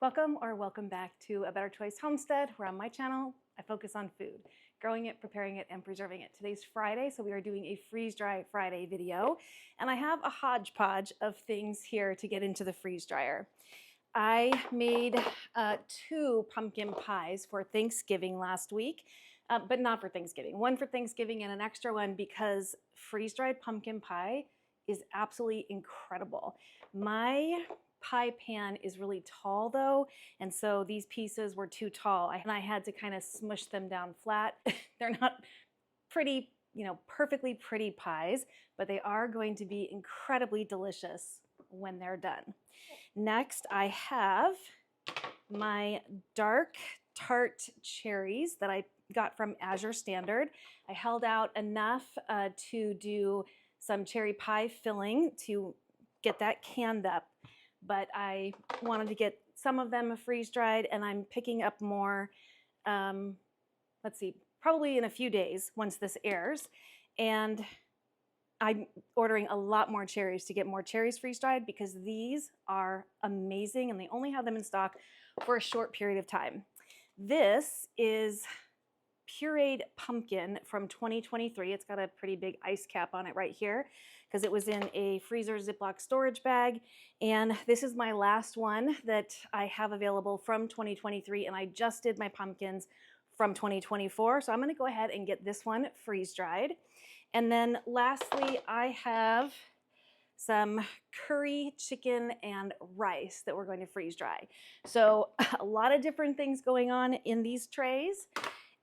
Welcome back to A Better Choice Homestead, where on my channel, I focus on food, growing it, preparing it, and preserving it. Today's Friday, so we are doing a freeze-dry Friday video, and I have a hodgepodge of things here to get into the freeze dryer. I made 2 pumpkin pies for Thanksgiving last week, but not for Thanksgiving. One for Thanksgiving and an extra one because freeze-dried pumpkin pie is absolutely incredible. My pie pan is really tall though, and so these pieces were too tall, and I had to kind of smush them down flat. They're not pretty, perfectly pretty pies, but they are going to be incredibly delicious when they're done. Next, I have my dark tart cherries that I got from Azure Standard. I held out enough to do some cherry pie filling to get that canned up, but I wanted to get some of them freeze-dried, and I'm picking up more, probably in a few days once this airs. And I'm ordering a lot more cherries to get more cherries freeze-dried because these are amazing and they only have them in stock for a short period of time. This is pureed pumpkin from 2023. It's got a pretty big ice cap on it right here because it was in a freezer Ziploc storage bag. And this is my last one that I have available from 2023, and I just did my pumpkins from 2024. So I'm gonna go ahead and get this one freeze-dried. And then lastly, I have some curry chicken and rice that we're going to freeze dry. So a lot of different things going on in these trays,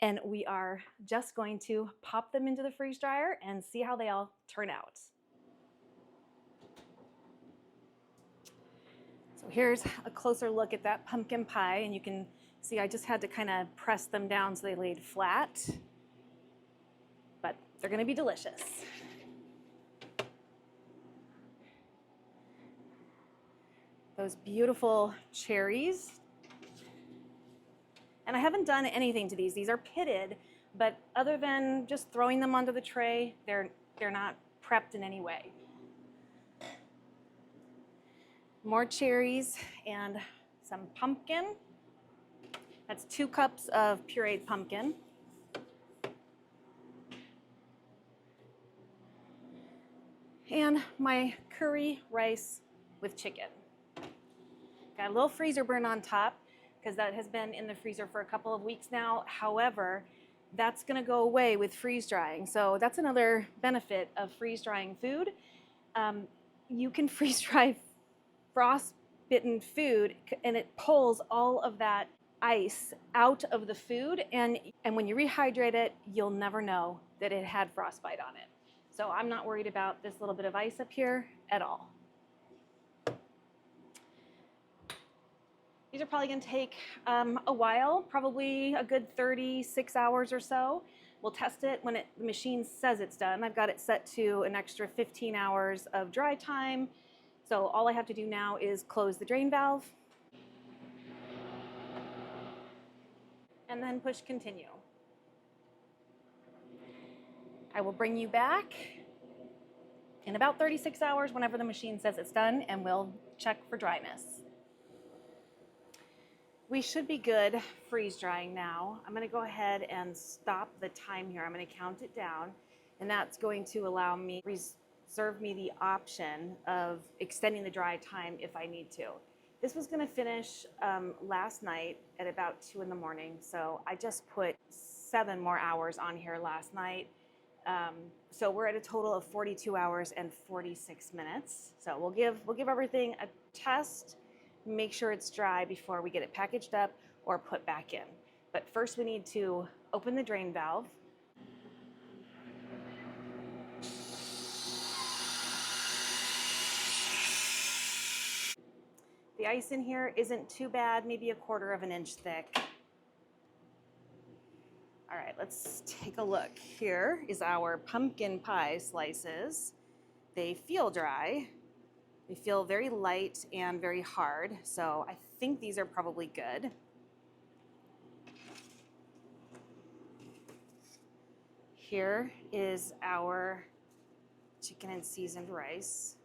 and we are just going to pop them into the freeze dryer and see how they all turn out. So here's a closer look at that pumpkin pie, and you can see I just had to kind of press them down so they laid flat, but they're going to be delicious. Those beautiful cherries. And I haven't done anything to these. These are pitted, but other than just throwing them onto the tray, they're not prepped in any way. More cherries and some pumpkin. That's 2 cups of pureed pumpkin. And my curry rice with chicken. Got a little freezer burn on top because that has been in the freezer for a couple of weeks now. However, that's gonna go away with freeze drying. So that's another benefit of freeze drying food. You can freeze dry frostbitten food and it pulls all of that ice out of the food, and when you rehydrate it, you'll never know that it had frostbite on it. So I'm not worried about this little bit of ice up here at all. These are probably going to take a while, probably a good 36 hours or so. We'll test it when the machine says it's done. I've got it set to an extra 15 hours of dry time. So all I have to do now is close the drain valve and then push continue. I will bring you back in about 36 hours whenever the machine says it's done, and we'll check for dryness. We should be good freeze drying now. I'm gonna go ahead and stop the time here. I'm gonna count it down, and that's going to allow me, reserve me the option of extending the dry time if I need to. This was gonna finish last night at about 2 in the morning, so I just put 7 more hours on here last night. So we're at a total of 42 hours and 46 minutes. So we'll give everything a test, make sure it's dry before we get it packaged up or put back in. But first we need to open the drain valve. The ice in here isn't too bad, maybe 1/4 of an inch thick. All right, let's take a look. Here is our pumpkin pie slices. They feel dry. They feel very light and very hard, so I think these are probably good. Here is our chicken and seasoned rice.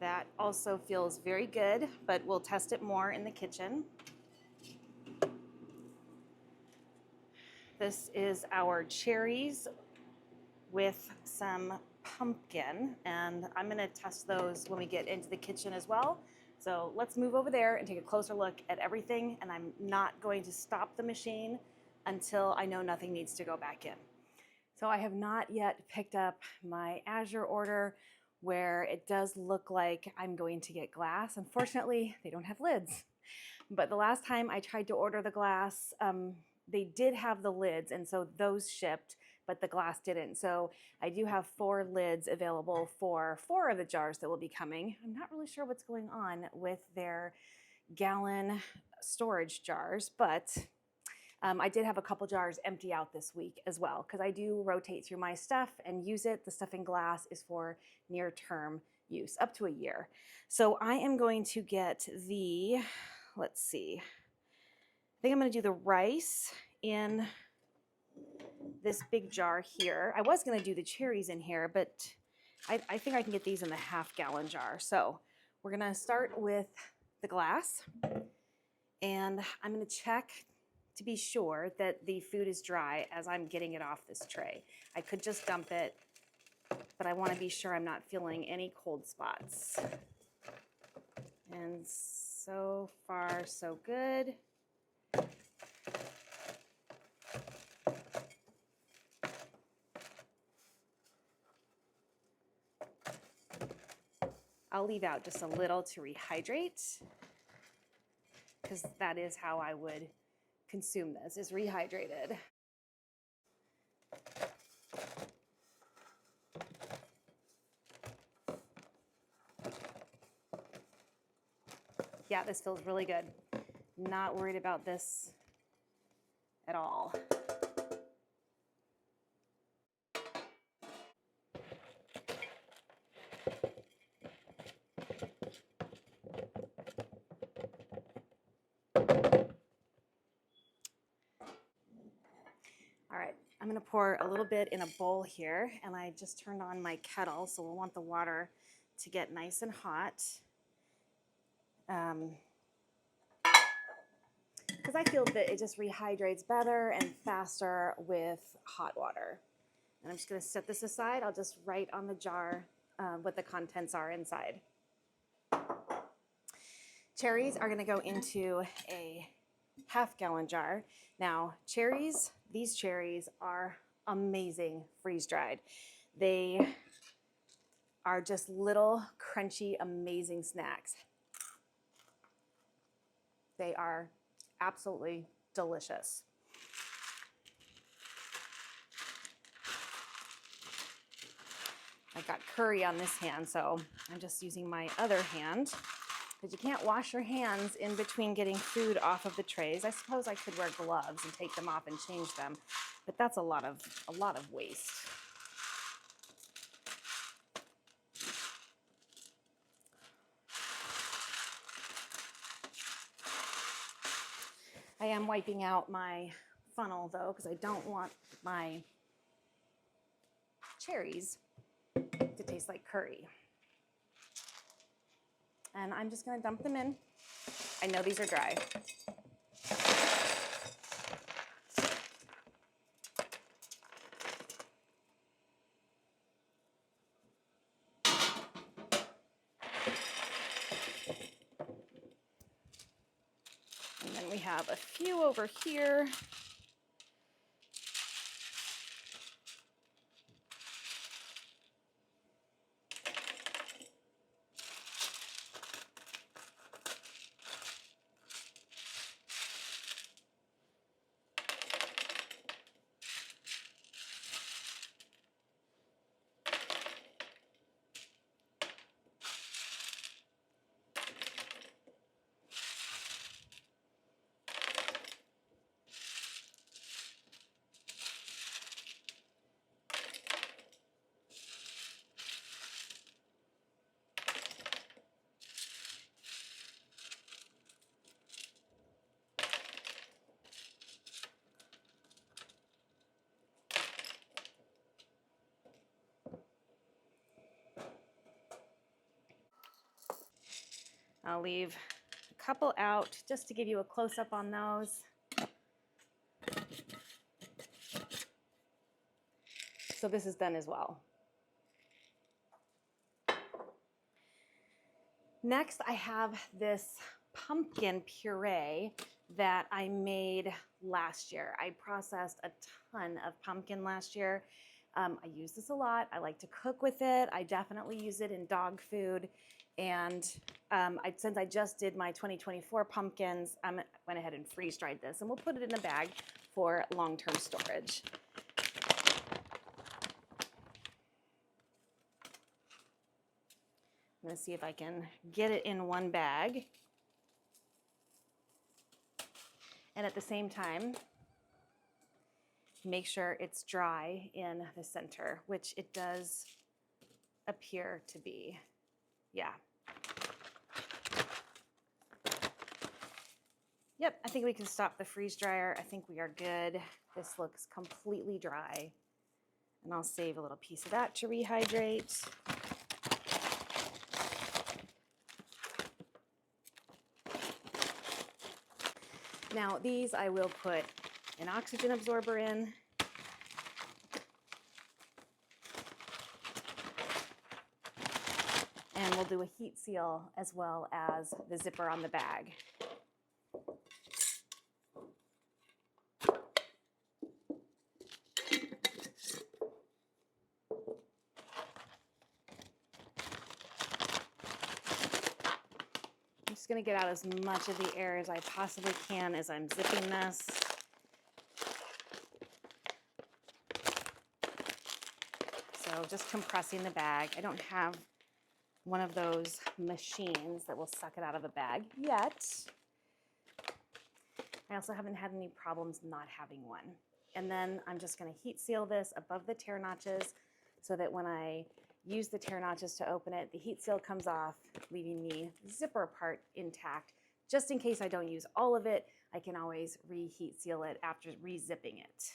That also feels very good, but we'll test it more in the kitchen. This is our cherries with some pumpkin, and I'm gonna test those when we get into the kitchen as well. So let's move over there and take a closer look at everything, and I'm not going to stop the machine until I know nothing needs to go back in. So I have not yet picked up my Azure order, where it does look like I'm going to get glass. Unfortunately, they don't have lids. But the last time I tried to order the glass, they did have the lids, and so those shipped, but the glass didn't. So I do have 4 lids available for 4 of the jars that will be coming. I'm not really sure what's going on with their gallon storage jars, but I did have a couple jars empty out this week as well, because I do rotate through my stuff and use it. The stuff in glass is for near-term use, up to a year. So I am going to get the, let's see, I think I'm going to do the rice in this big jar here. I was going to do the cherries in here, but I think I can get these in the half-gallon jar. So we're going to start with the glass, and I'm going to check to be sure that the food is dry as I'm getting it off this tray. I could just dump it, but I want to be sure I'm not feeling any cold spots. And so far, so good. I'll leave out just a little to rehydrate, because that is how I would consume this, is rehydrated. Yeah, this feels really good. Not worried about this at all. All right, I'm gonna pour a little bit in a bowl here, and I just turned on my kettle, so we'll want the water to get nice and hot. Because I feel that it just rehydrates better and faster with hot water. And I'm just gonna set this aside. I'll just write on the jar what the contents are inside. Cherries are gonna go into a half-gallon jar. Now, cherries, these cherries are amazing freeze-dried. They are just little, crunchy, amazing snacks. They are absolutely delicious. I've got curry on this hand, so I'm just using my other hand, because you can't wash your hands in between getting food off of the trays. I suppose I could wear gloves and take them off and change them, but that's a lot of waste. I am wiping out my funnel though, because I don't want my cherries to taste like curry. And I'm just gonna dump them in. I know these are dry. And then we have a few over here. I'll leave a couple out just to give you a close-up on those. So this is done as well. Next, I have this pumpkin puree that I made last year. I processed a ton of pumpkin last year. I use this a lot. I like to cook with it. I definitely use it in dog food. And since I just did my 2024 pumpkins, I went ahead and freeze-dried this. And we'll put it in a bag for long-term storage. I'm going to see if I can get it in one bag. And at the same time, make sure it's dry in the center, which it does appear to be. Yeah. Yep, I think we can stop the freeze dryer. I think we are good. This looks completely dry. And I'll save a little piece of that to rehydrate. Now these I will put an oxygen absorber in. And we'll do a heat seal as well as the zipper on the bag. I'm just going to get out as much of the air as I possibly can as I'm zipping this. So just compressing the bag. I don't have one of those machines that will suck it out of a bag yet. I also haven't had any problems not having one. And then I'm just going to heat seal this above the tear notches so that when I use the tear notches to open it, the heat seal comes off, leaving the zipper part intact. Just in case I don't use all of it, I can always reheat seal it after re-zipping it.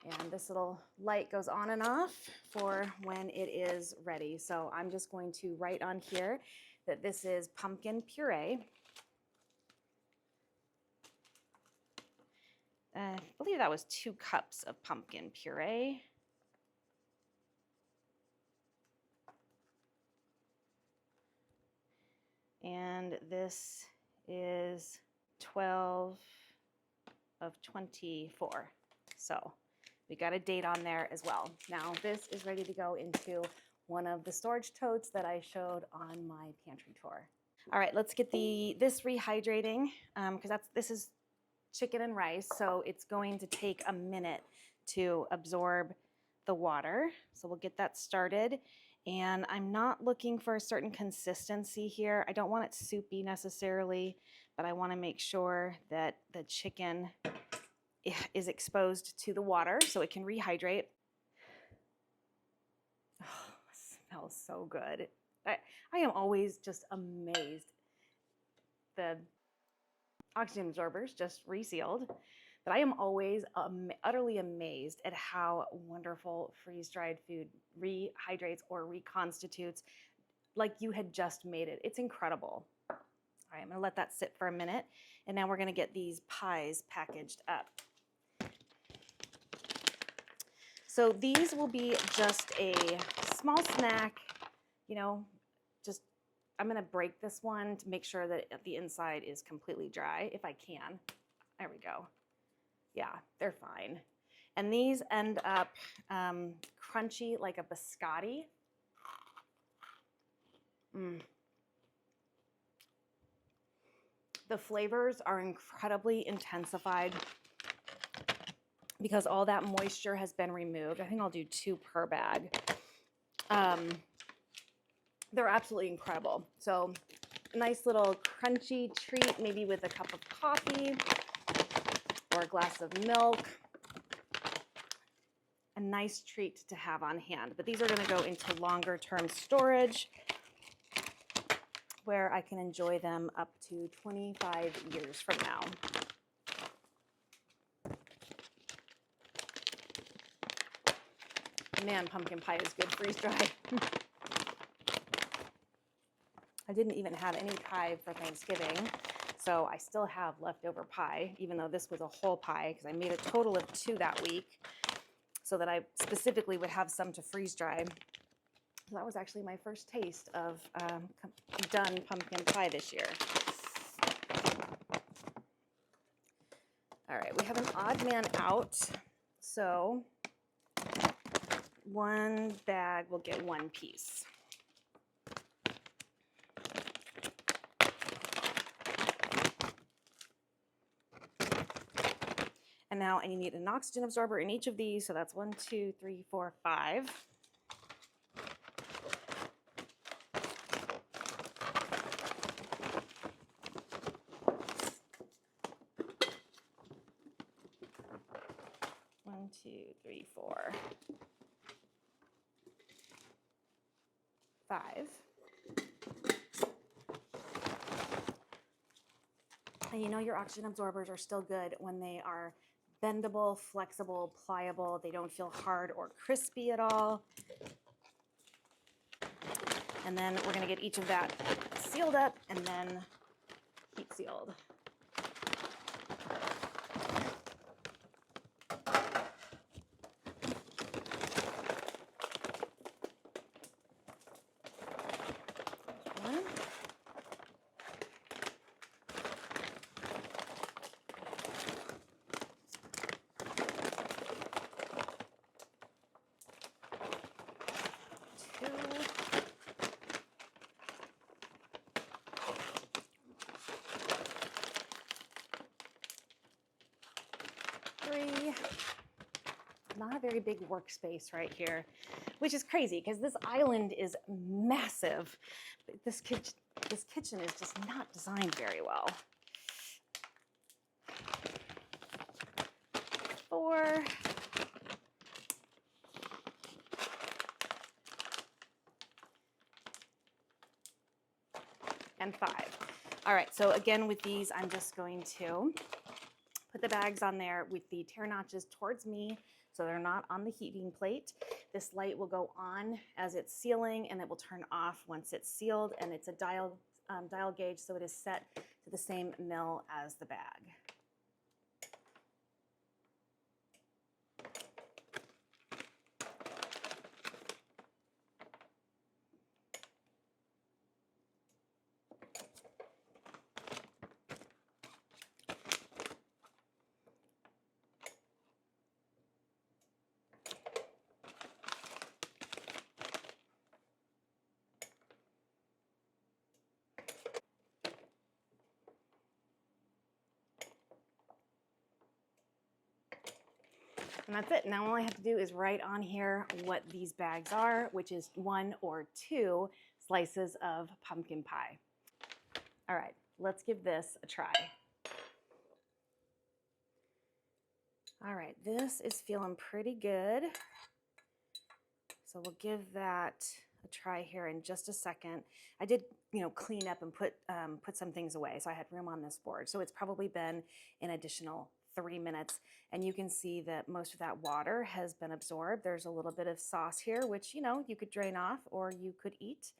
And this little light goes on and off for when it is ready. So I'm just going to write on here that this is pumpkin puree. I believe that was 2 cups of pumpkin puree. And this is 12 of 24. So we got a date on there as well. Now this is ready to go into one of the storage totes that I showed on my pantry tour. All right, let's get this rehydrating because this is chicken and rice, so it's going to take a minute to absorb the water. So we'll get that started. And I'm not looking for a certain consistency here. I don't want it soupy necessarily, but I want to make sure that the chicken is exposed to the water so it can rehydrate. Oh, it smells so good. I am always just amazed. The oxygen absorbers just resealed, but I am always utterly amazed at how wonderful freeze-dried food rehydrates or reconstitutes like you had just made it. It's incredible. All right, I'm gonna let that sit for a minute, and now we're gonna get these pies packaged up. So these will be just a small snack, you know, I'm gonna break this one to make sure that the inside is completely dry, if I can. There we go. Yeah, they're fine. And these end up crunchy like a biscotti. The flavors are incredibly intensified because all that moisture has been removed. I think I'll do 2 per bag. They're absolutely incredible. So a nice little crunchy treat, maybe with a cup of coffee or a glass of milk. A nice treat to have on hand. But these are going to go into longer term storage where I can enjoy them up to 25 years from now. Man, pumpkin pie is good freeze-dried. I didn't even have any pie for Thanksgiving, so I still have leftover pie, even though this was a whole pie, because I made a total of 2 that week, so that I specifically would have some to freeze dry. So that was actually my first taste of done pumpkin pie this year. All right, we have an odd man out, so 1 bag will get 1 piece. And now I need an oxygen absorber in each of these, so that's 1, 2, 3, 4, 5. One, 2, 3, 4, 5. And you know your oxygen absorbers are still good when they are bendable, flexible, pliable. They don't feel hard or crispy at all. And then we're going to get each of that sealed up and then heat sealed. One. Two. 3. Not a very big workspace right here, which is crazy because this island is massive. But this kitchen is just not designed very well. 4. And 5. All right, so again with these, I'm just going to put the bags on there with the tear notches towards me so they're not on the heating plate. This light will go on as it's sealing and it will turn off once it's sealed, and it's a dial gauge, so it is set to the same mil as the bag. And that's it. Now all I have to do is write on here what these bags are, which is 1 or 2 slices of pumpkin pie. All right, let's give this a try. All right, this is feeling pretty good. So we'll give that a try here in just a second. I did, clean up and put some things away, so I had room on this board. So it's probably been an additional 3 minutes, and you can see that most of that water has been absorbed. There's a little bit of sauce here, which, you could drain off or you could eat.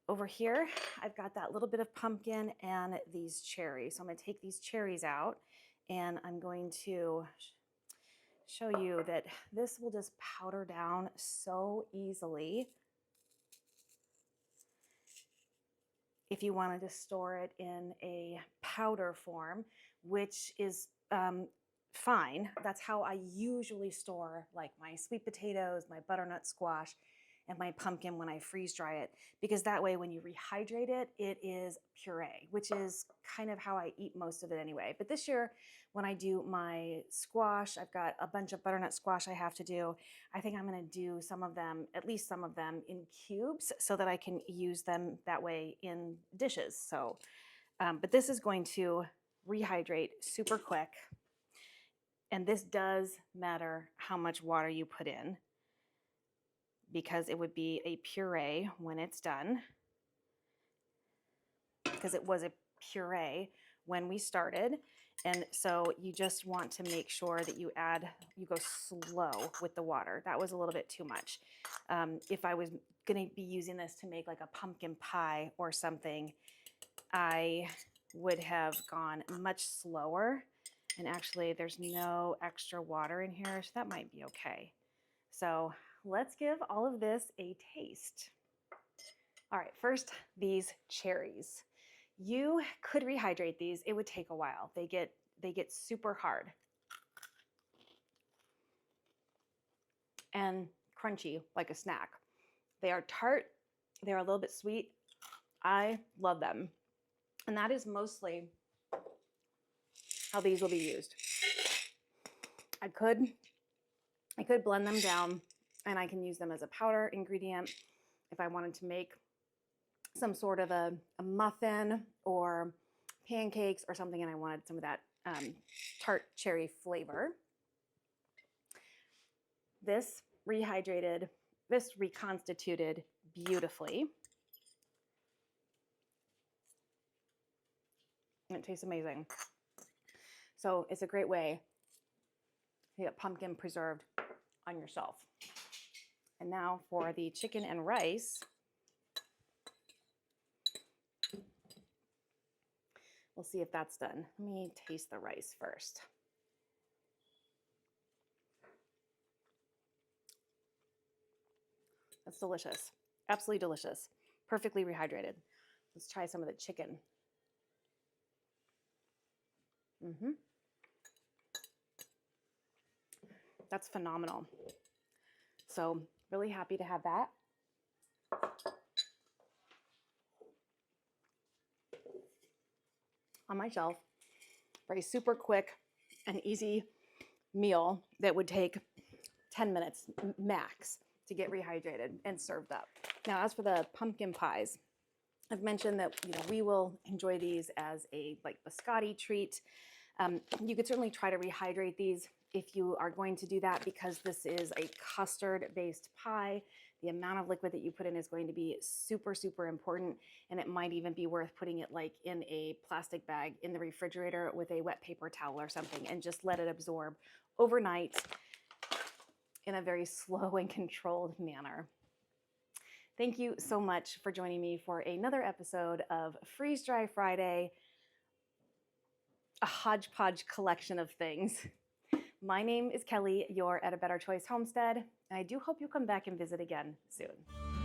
Over here, I've got that little bit of pumpkin and these cherries. So I'm gonna take these cherries out, and I'm going to show you that this will just powder down so easily. If you wanted to store it in a powder form, which is fine. That's how I usually store like my sweet potatoes, my butternut squash, and my pumpkin when I freeze dry it, because that way when you rehydrate it, it is puree, which is kind of how I eat most of it anyway. But this year, when I do my squash, I've got a bunch of butternut squash I have to do. I think I'm gonna do some of them, at least some of them, in cubes so that I can use them that way in dishes. So, but this is going to rehydrate super quick. And this does matter how much water you put in, because it would be a puree when it's done, because it was a puree when we started. And so you just want to make sure that you go slow with the water. That was a little bit too much. If I was going to be using this to make like a pumpkin pie or something, I would have gone much slower. And actually there's no extra water in here, so that might be okay. So let's give all of this a taste. All right, first, these cherries. You could rehydrate these. It would take a while. They get super hard and crunchy like a snack. They are tart. They're a little bit sweet. I love them. And that is mostly how these will be used. I could blend them down and I can use them as a powder ingredient if I wanted to make some sort of a muffin or pancakes or something and I wanted some of that tart cherry flavor. This reconstituted beautifully. And it tastes amazing. So it's a great way to get pumpkin preserved on yourself. And now for the chicken and rice. We'll see if that's done. Let me taste the rice first. That's delicious. Absolutely delicious. Perfectly rehydrated. Let's try some of the chicken. That's phenomenal. So really happy to have that. On my shelf for a super quick and easy meal that would take 10 minutes max to get rehydrated and served up. Now, as for the pumpkin pies, I've mentioned that we will enjoy these as a biscotti treat. You could certainly try to rehydrate these if you are going to do that, because this is a custard-based pie. The amount of liquid that you put in is going to be super, super important, and it might even be worth putting it in a plastic bag in the refrigerator with a wet paper towel or something and just let it absorb overnight in a very slow and controlled manner. Thank you so much for joining me for another episode of Freeze Dry Friday, a hodgepodge collection of things. My name is Kelly. You're at A Better Choice Homestead, and I do hope you'll come back and visit again soon.